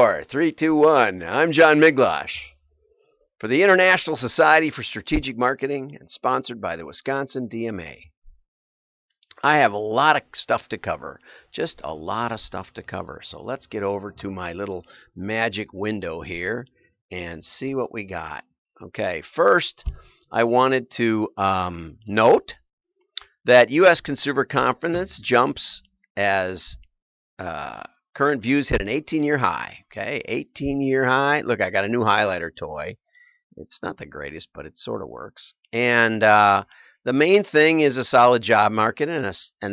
4, 3, 2, 1. I'm John Miglosh for the International Society for Strategic Marketing and sponsored by the Wisconsin DMA. I have a lot of stuff to cover, just a lot of stuff to cover. So let's get over to my little magic window here and see what we got. Okay, first I wanted to note that U.S. consumer confidence jumps as current views hit an 18-year high. Okay, 18-year high. Look, I got a new highlighter toy. It's not the greatest, but it sort of works. And the main thing is a solid job market, and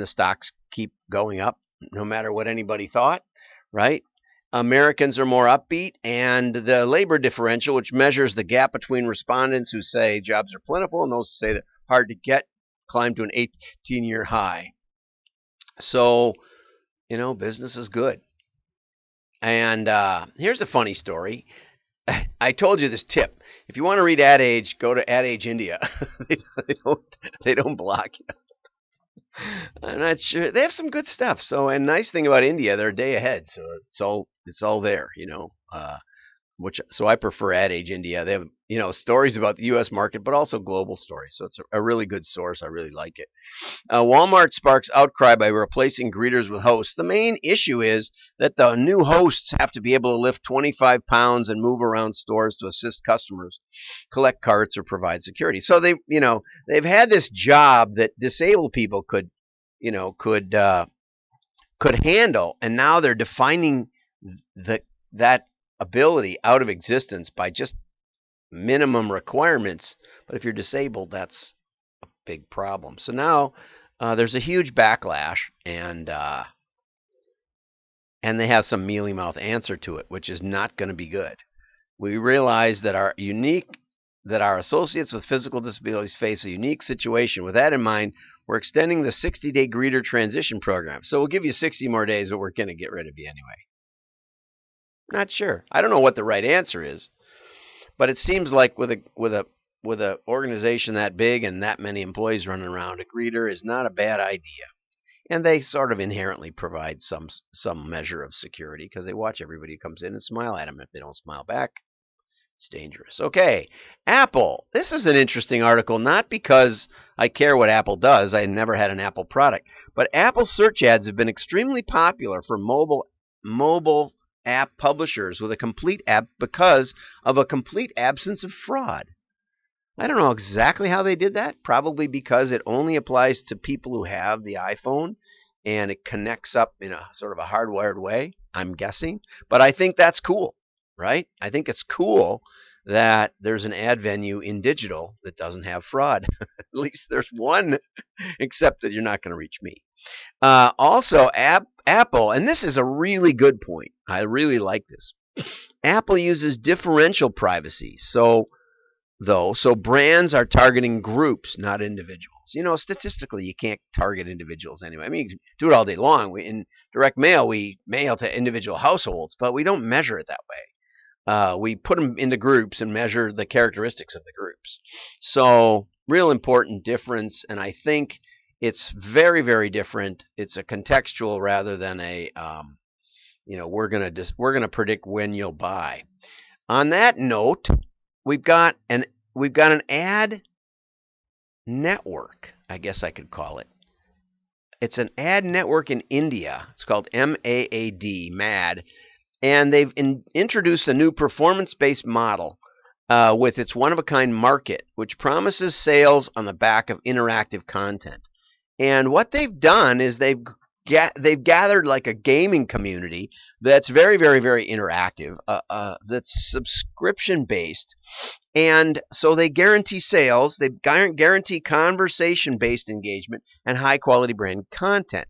the stocks keep going up no matter what anybody thought, right? Americans are more upbeat, and the labor differential, which measures the gap between respondents who say jobs are plentiful and those who say they're hard to get, climbed to an 18-year high. So, business is good. And here's a funny story. I told you this tip. If you want to read Ad Age, go to Ad Age India. they don't block you. I'm not sure. They have some good stuff. So, and nice thing about India, they're a day ahead, so it's all there. So I prefer Ad Age India. They have stories about the U.S. market, but also global stories. So it's a really good source. I really like it. Walmart sparks outcry by replacing greeters with hosts. The main issue is that the new hosts have to be able to lift 25 pounds and move around stores to assist customers, collect carts, or provide security. So they've had this job that disabled people could handle, and now they're defining that ability out of existence by just minimum requirements. But if you're disabled, that's a big problem. So now there's a huge backlash, and they have some mealy mouth answer to it, which is not going to be good. We realize that our associates with physical disabilities face a unique situation. With that in mind, we're extending the 60-day greeter transition program. So we'll give you 60 more days, but we're going to get rid of you anyway. Not sure. I don't know what the right answer is, but it seems like with a organization that big and that many employees running around, a greeter is not a bad idea. And they sort of inherently provide some measure of security because they watch everybody who comes in and smile at them. If they don't smile back, it's dangerous. Okay, Apple. This is an interesting article, not because I care what Apple does. I never had an Apple product. But Apple search ads have been extremely popular for mobile app publishers with a complete app because of a complete absence of fraud. I don't know exactly how they did that. Probably because it only applies to people who have the iPhone and it connects up in a sort of a hardwired way, I'm guessing. But I think that's cool, right? I think it's cool that there's an ad venue in digital that doesn't have fraud. At least there's one, except that you're not going to reach me. Also, Apple, and this is a really good point. I really like this. Apple uses differential privacy. So brands are targeting groups, not individuals. Statistically, you can't target individuals anyway. I mean, you can do it all day long. In direct mail, we mail to individual households, but we don't measure it that way. We put them into groups and measure the characteristics of the groups. So, real important difference, and I think it's very, very different. It's a contextual rather than a, we're gonna predict when you'll buy. On that note, we've got an ad network, I guess I could call it. It's an ad network in India. It's called MAAD, and they've introduced a new performance-based model with its one-of-a-kind market, which promises sales on the back of interactive content. And what they've done is they've gathered like a gaming community that's very, very, very interactive, that's subscription-based. And so they guarantee sales, they guarantee conversation-based engagement, and high-quality brand content.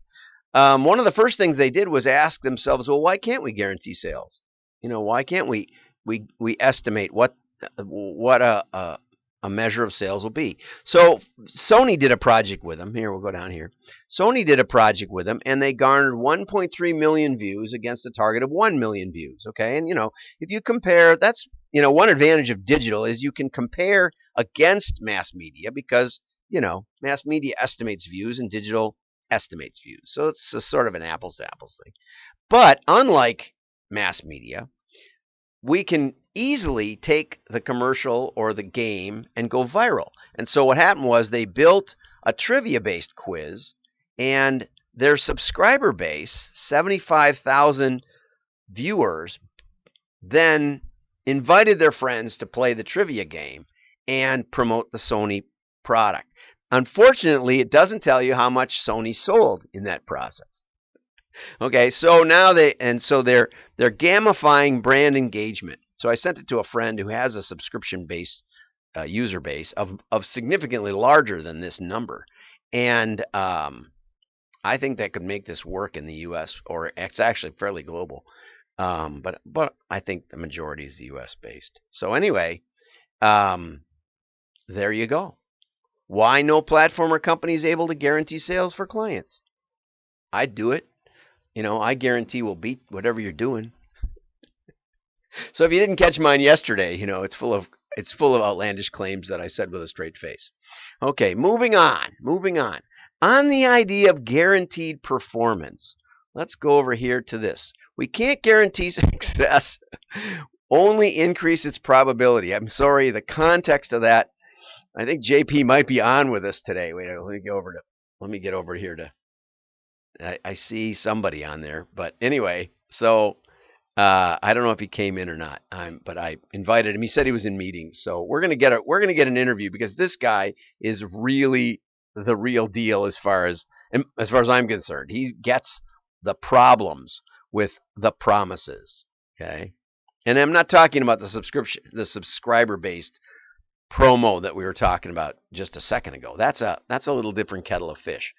One of the first things they did was ask themselves, well, why can't we guarantee sales? Why can't we estimate what a measure of sales will be? So Sony did a project with them. Here, we'll go down here. Sony did a project with them, and they garnered 1.3 million views against a target of 1 million views. Okay, and if you compare, that's one advantage of digital is you can compare against mass media because mass media estimates views and digital estimates views. So it's a sort of an apples to apples thing. But unlike mass media, we can easily take the commercial or the game and go viral. And so what happened was they built a trivia-based quiz, and their subscriber base, 75,000 viewers, then invited their friends to play the trivia game and promote the Sony product. Unfortunately, it doesn't tell you how much Sony sold in that process. Okay, so now they're gamifying brand engagement. So I sent it to a friend who has a subscription-based user base of significantly larger than this number, and I think that could make this work in the U.S. or it's actually fairly global, but I think the majority is the U.S. based. So anyway, there you go. Why no platform or company is able to guarantee sales for clients? I'd do it. I guarantee we'll beat whatever you're doing. So if you didn't catch mine yesterday, it's full of outlandish claims that I said with a straight face. Okay, moving on. On the idea of guaranteed performance, let's go over here to this. We can't guarantee success, only increase its probability. I'm sorry, the context of that, I think JP might be on with us today. Wait, let me get over here to I see somebody on there, but anyway, so I don't know if he came in or not, but I invited him. He said he was in meetings, so we're gonna get an interview because this guy is really the real deal as far as I'm concerned. He gets the problems with the promises. Okay, and I'm not talking about the subscriber-based promo that we were talking about just a second ago. That's a little different kettle of fish.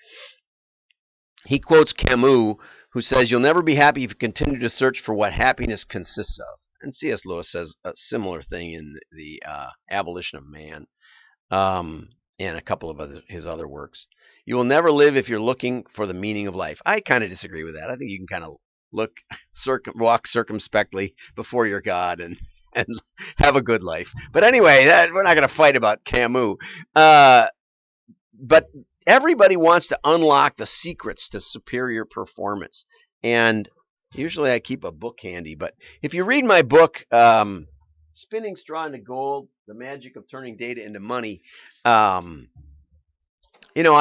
He quotes Camus, who says, "You'll never be happy if you continue to search for what happiness consists of." And C.S. Lewis says a similar thing in the Abolition of Man, and a couple of his other works. You will never live if you're looking for the meaning of life. I kind of disagree with that. I think you can kind of walk circumspectly before your God and have a good life. But anyway, we're not going to fight about Camus. But everybody wants to unlock the secrets to superior performance. And usually I keep a book handy. But if you read my book, Spinning Straw into Gold, The Magic of Turning Data into Money, I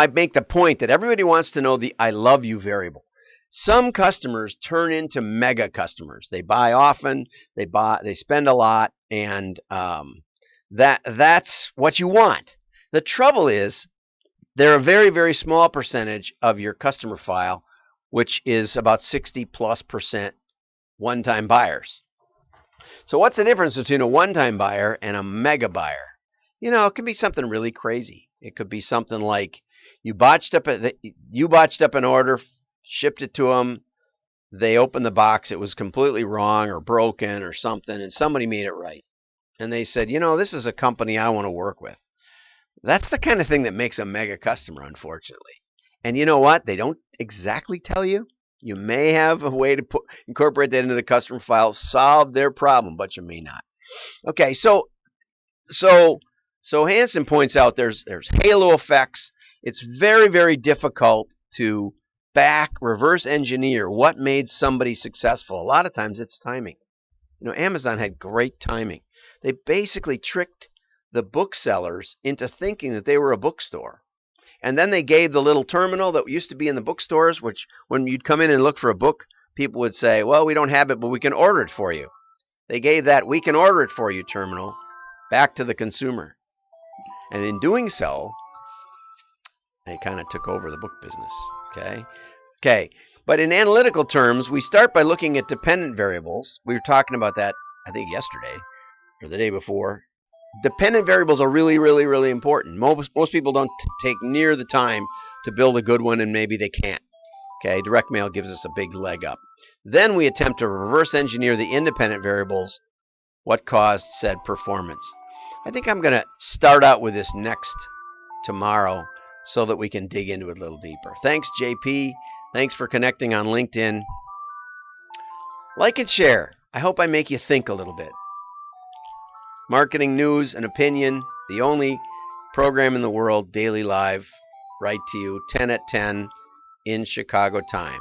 make the point that everybody wants to know the I love you variable. Some customers turn into mega customers. They buy often, they spend a lot, and that's what you want. The trouble is, they're a very, very small percentage of your customer file, which is about 60+% one-time buyers. So what's the difference between a one-time buyer and a mega buyer? It could be something really crazy. It could be something like you botched up an order, shipped it to them, they opened the box, it was completely wrong or broken or something, and somebody made it right. And they said, this is a company I want to work with. That's the kind of thing that makes a mega customer, unfortunately. And you know what? They don't exactly tell you. You may have a way to incorporate that into the customer file, solve their problem, but you may not. Okay, so Hanson points out there's halo effects. It's very, very difficult to reverse engineer what made somebody successful. A lot of times it's timing. Amazon had great timing. They basically tricked the booksellers into thinking that they were a bookstore. And then they gave the little terminal that used to be in the bookstores, which when you'd come in and look for a book, people would say, well, we don't have it, but we can order it for you. They gave that we can order it for you terminal back to the consumer. And in doing so, they kind of took over the book business. Okay. But in analytical terms, we start by looking at dependent variables. We were talking about that, I think, yesterday or the day before. Dependent variables are really, really, really important. Most people don't take near the time to build a good one, and maybe they can't. Okay, direct mail gives us a big leg up. Then we attempt to reverse engineer the independent variables, what caused said performance. I think I'm going to start out with this next tomorrow so that we can dig into it a little deeper. Thanks, JP. Thanks for connecting on LinkedIn. Like and share. I hope I make you think a little bit. Marketing news and opinion, the only program in the world, daily live, right to you, 10 at 10 in Chicago time.